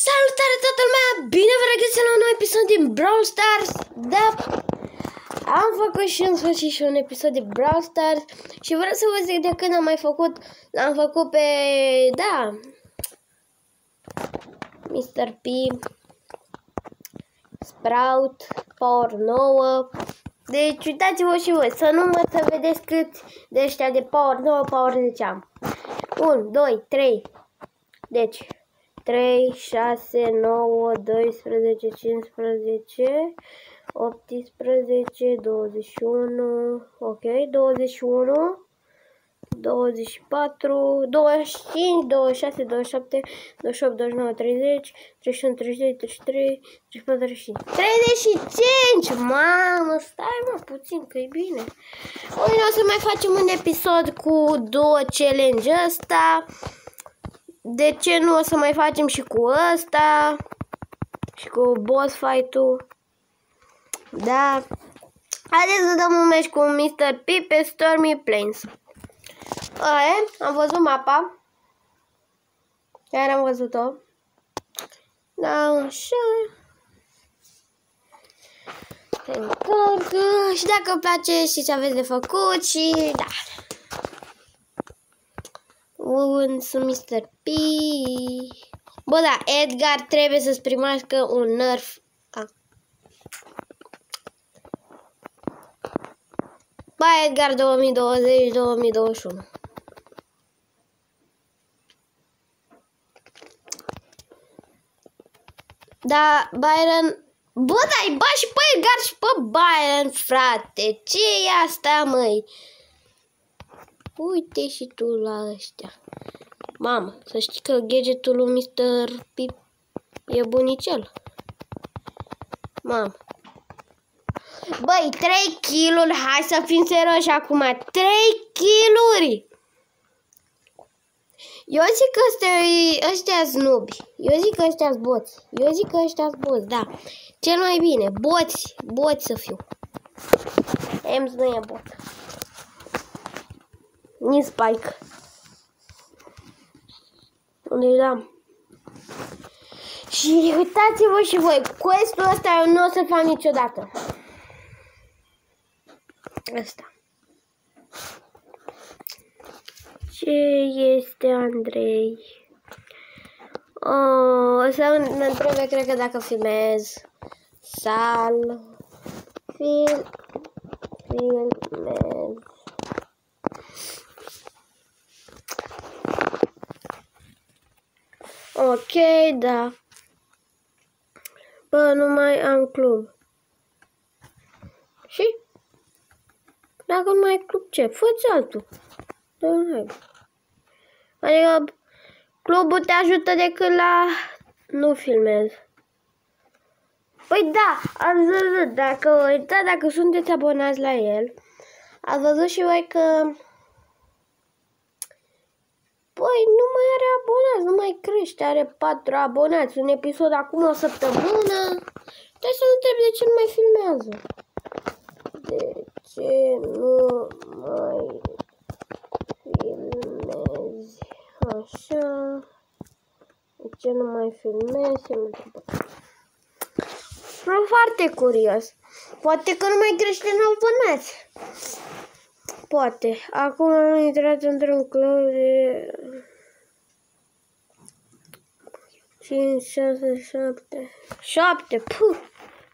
Salutare toată lumea! Bine vă regăsim la un nou episod din Brawl Stars. Da, am făcut și în sfârșit și un episod de Brawl Stars și vreau să vă zic de când am mai făcut. L-am făcut pe, da, Mr. P, Sprout, Power 9. Deci uitați-vă și voi, să nu mă să vedeți câți de ăștia de Power 9, Power 10 am. 1, 2, 3. Deci 3, 6, 9, 12, 15, 18, 21, ok, 21, 24, 25, 26, 27, 28, 29, 30, 31, 32, 33, 34, 35. 35! Mamă, stai mă puțin că e bine. Noi o să mai facem un episod cu două challenge ăsta. De ce nu o să mai facem și cu ăsta? Și cu boss fight-ul? Da. Haideți să dăm un meci cu Mr. P pe Stormy Plains. Am văzut mapa. Chiar am văzut-o. Da, așa. Se încarcă. Și dacă îmi place, știți ce aveți de făcut și da. Sunt Mr. P. Bă, da, Edgar trebuie să-ți primească un nerf. Ba, Edgar 2020-2021. Da, Byron. Bă, dai, ba și pe Edgar și pe Byron, frate. Ce e asta, măi? Uite și tu la ăștia. Mamă, să știi că gadgetul lui Mr. P e bunicel. Mamă. Băi, 3 kill-uri, hai să fim serioși acum. 3 kill-uri! Eu zic că ăștia-s nubi. Eu zic că ăștia-s boți. Eu zic că ăștia-s boți, da. Cel mai bine, boți să fiu. Ems nu e bot. Nici Spike. Unde da. Și uitați-vă și voi, quest-ul ăsta eu nu o să fac niciodată. Asta. Ce este Andrei? O să mă întrebe, cred că dacă filmez. Filmez. Ok, da. Bă, nu mai am club. Și? Dacă nu mai ai club, ce? Fă-ți altul. Adică clubul te ajută decât la... Nu filmez. Păi da, ați văzut, dacă sunteți abonați la el, ați văzut și voi că... Păi, nu mai are abonați, nu mai crește, are 4 abonați, un episod acum o săptămână. Trebuie să nu trebuie de ce nu mai filmează. De ce nu mai filmezi? Așa. De ce nu mai filmezi? Sunt foarte curios. Poate că nu mai crește în abonați. Poate. Acum am intrat într-un club de 5, 6, 7. 7, puh!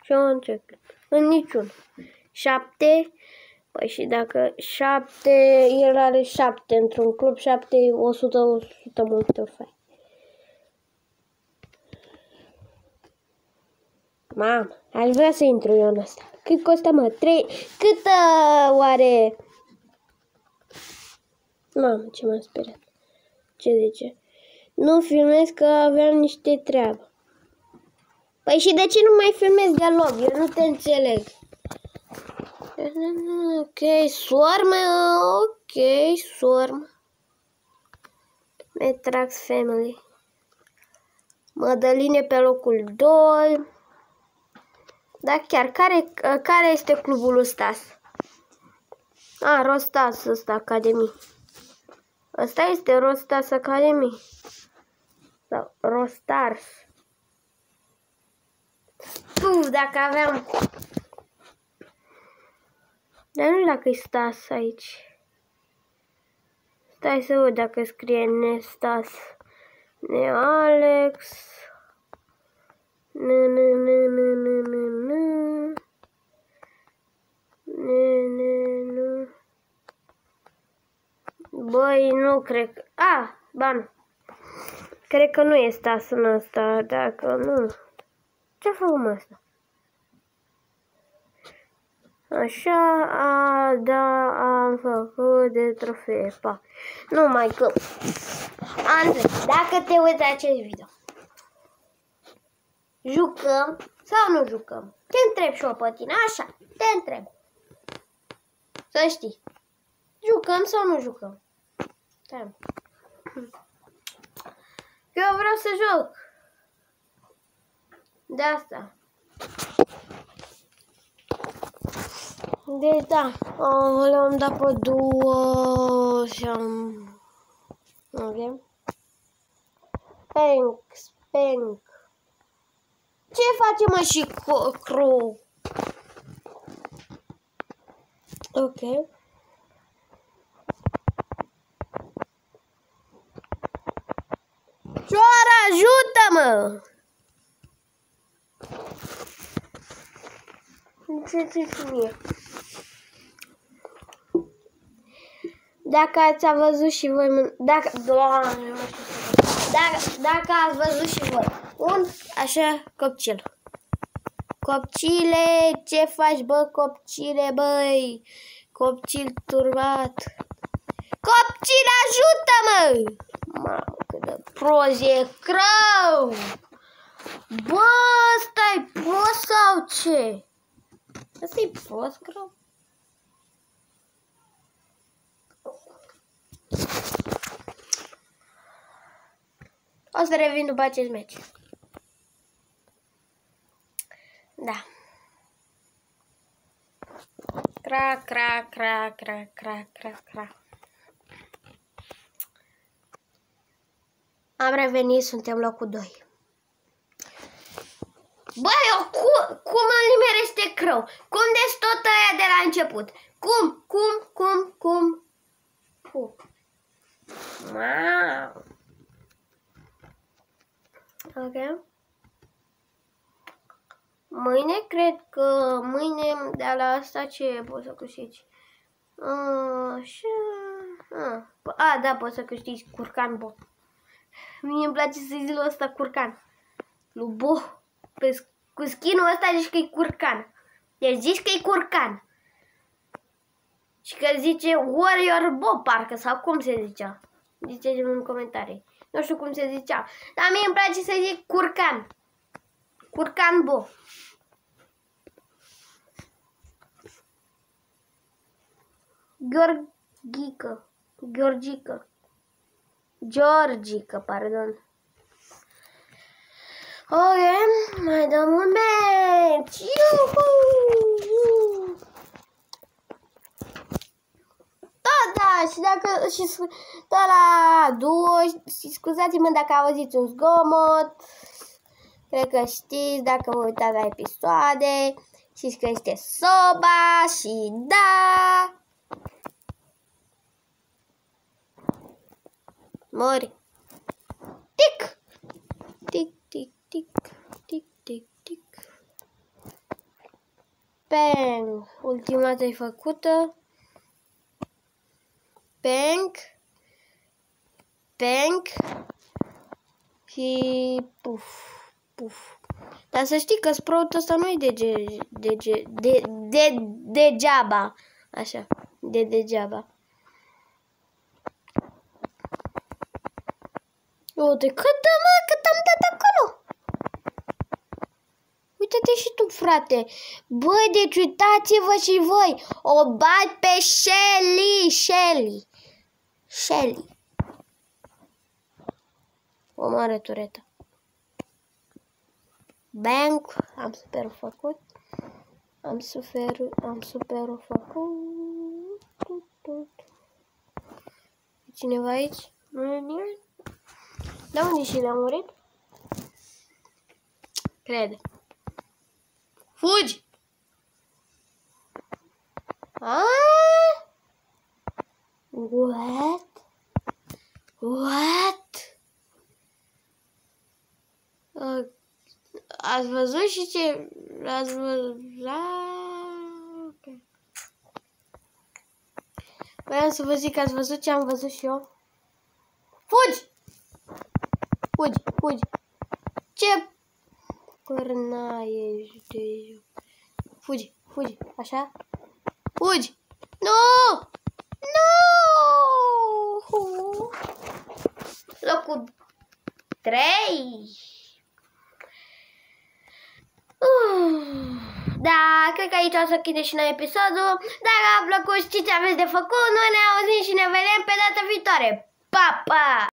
Și eu încep. În niciun. 7. Păi și dacă 7, el are 7 într-un club, 7, 100 multe fai. Mamă, aș vrea să intru eu în asta. Cât costă, mă? 3. Cât oare? Mamă, ce m-am speriat. Ce zice? Nu filmez că aveam niște treabă. Păi și de ce nu mai filmezi deloc? Eu nu te înțeleg. Ok, swarm. Ok, swarm. Metrax Family. Mădăline pe locul 2. Da, chiar, care este clubul lui Stas? Rostas, ăsta, Academy. Ăsta este Rostas Academy. Sau Rostars. Puf, dacă aveam... Dar nu știu dacă-i Stas aici. Stai să văd dacă scrie Nestas. Alex. Băi, nu cred că... Ba nu. Cred că nu e Stas în ăsta, dacă nu... Ce facem asta? Așa, da, am făcut de trofee, pa. Numai că... Andrei, dacă te uiți la acest video, jucăm sau nu jucăm? Te întreb și eu pe tine, așa, te întreb. Să știi. Jucăm sau nu jucăm? Stai. Eu vreau să joc. De asta. Deci da, le-am dat pe 2 și am... Ok. Spank. Ce face mă și Crow? Ok. Cioara, ajută-mă! Ce mie? Dacă ați văzut și voi... Dacă ați văzut și voi un așa copcil. Copcile, ce faci, bă, copcile, băi? Copcil turbat. Copcil, ajută-mă! Mamă, cât de prost e Crow! Bă, ăsta-i prost sau ce? Ăsta-i prost, Crow? O să revin după acest meci. Da. Crac. Am revenit, suntem locul 2. Băi, cum îl nimerește Crow? Cum deci tot aia de la început? Cum? Wow. Ok. Mâine, cred că mâine de la asta ce poți să câștigi? Așa. Da, poți să câștigi curcan, Bo. Mie îmi place să zic ăsta curcan. Lui Bo. Cu skin-ul ăsta zici că e curcan. Deci zici că e curcan. Și că zice Warrior Bo, parcă, sau cum se zicea. Ziceți-mi în comentarii. Nu știu cum se zicea. Dar mie îmi place să zic curcan. Curcan Bo. Georgica, pardon. Ok, mai dăm un meci. Da, și dacă da la duo, scuzați-mă dacă auziți un zgomot. Cred că știți, dacă vă uitați la episoade, știți că este soba și da. Mori. Tic. Bang. Ultima dată-i făcută. Bang. Și puf. Dar să știi că sprout ăsta nu e degeaba. Așa. Degeaba. Uite, cât am dat acolo. Uite-te și tu, frate. Băi, deci uitați-vă și voi. O bat pe Shelly. O mare turetă. Bang. Am super făcut. E cineva aici? Nu e nimeni? Da, unde și le-a murit? Cred. Fugi! What? What? Ați văzut și ce... Ați văzut... Okay. Vreau să vă zic că ați văzut ce am văzut și eu. Fugi! Fugi, fugi! Ce cărna ești de eu? Fugi, fugi, așa? Fugi! Nu! Nu! Locul 3. Da, cred că aici o să închide și noi episodul. Dacă a plăcut, știți ce aveți de făcut. Noi ne auzim și ne vedem pe data viitoare. Pa, pa!